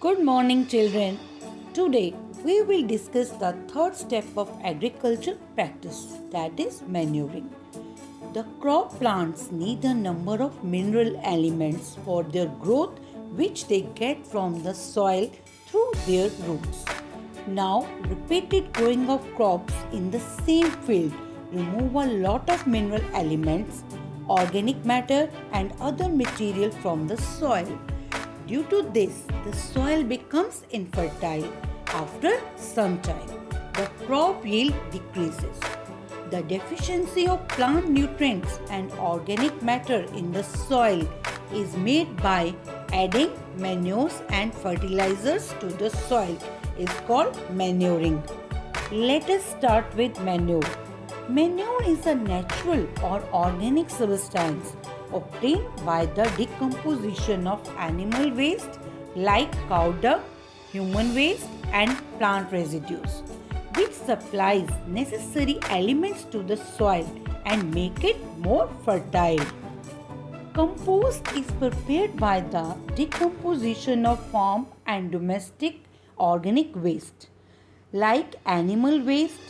Good morning, children. Today we will discuss the third step of agriculture practice, that is manuring. The crop plants need a number of mineral elements for their growth, which they get from the soil through their roots. Now, repeated growing of crops in the same field remove a lot of mineral elements, organic matter, and other material from the soil. Due to this, the soil becomes infertile. After some time, the crop yield decreases. The deficiency of plant nutrients and organic matter in the soil is made by adding manures and fertilizers to the soil is called manuring. Let us start with manure. Manure is a natural or organic substance obtained by the decomposition of animal waste like cow dung, human waste and plant residues, which supplies necessary elements to the soil and make it more fertile. Compost is prepared by the decomposition of farm and domestic organic waste like animal waste,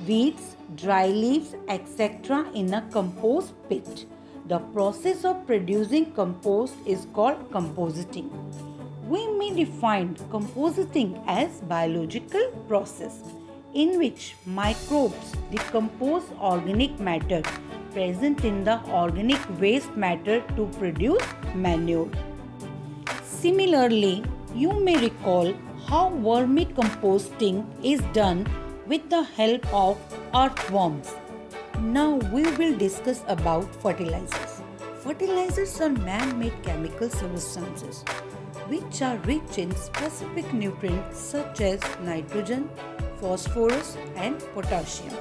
weeds, dry leaves, etc. in a compost pit. The process of producing compost is called compositing. We may define compositing as biological process in which microbes decompose organic matter present in the organic waste matter to produce manure. Similarly, you may recall how vermicomposting is done with the help of earthworms. Now we will discuss about fertilizers. Fertilizers are man-made chemical substances which are rich in specific nutrients such as nitrogen, phosphorus and potassium.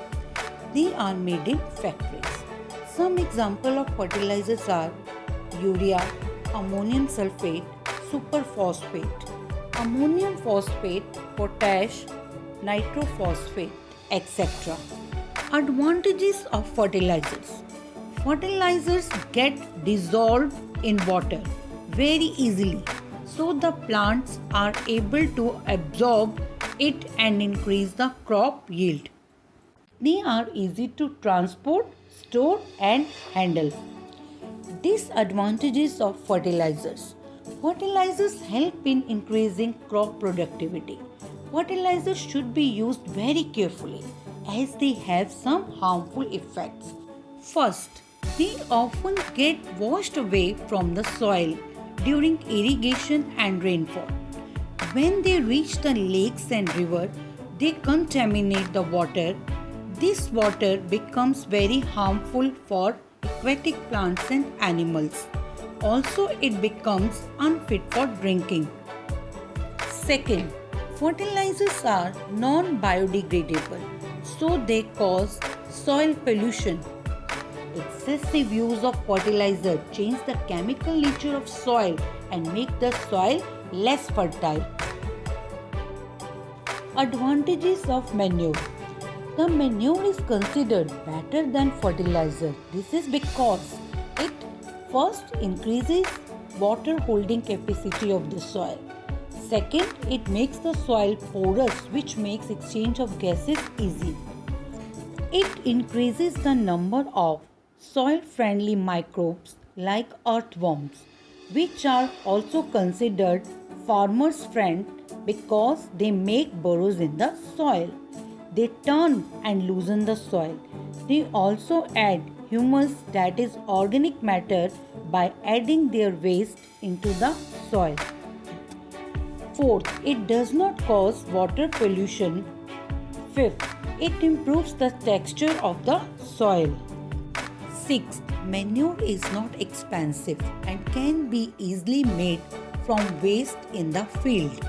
They are made in factories. Some examples of fertilizers are urea, ammonium sulfate, superphosphate, ammonium phosphate, potash, nitrophosphate, etc. Advantages of fertilizers. Fertilizers get dissolved in water very easily, so the plants are able to absorb it and increase the crop yield. They are easy to transport, store and handle. Disadvantages of fertilizers. Fertilizers help in increasing crop productivity. Fertilizers should be used very carefully as they have some harmful effects. First, they often get washed away from the soil during irrigation and rainfall. When they reach the lakes and rivers, they contaminate the water. This water becomes very harmful for aquatic plants and animals. Also, it becomes unfit for drinking. Second, fertilizers are non-biodegradable, so they cause soil pollution. Excessive use of fertilizer change the chemical nature of soil and make the soil less fertile. Advantages of manure. The manure is considered better than fertilizer. This is because it first increases water holding capacity of the soil. Second, it makes the soil porous, which makes exchange of gases easy. It increases the number of soil-friendly microbes like earthworms, which are also considered farmers' friend because they make burrows in the soil. They turn and loosen the soil. They also add humus, that is organic matter, by adding their waste into the soil. Fourth, it does not cause water pollution. Fifth, it improves the texture of the soil. Sixth, manure is not expensive and can be easily made from waste in the field.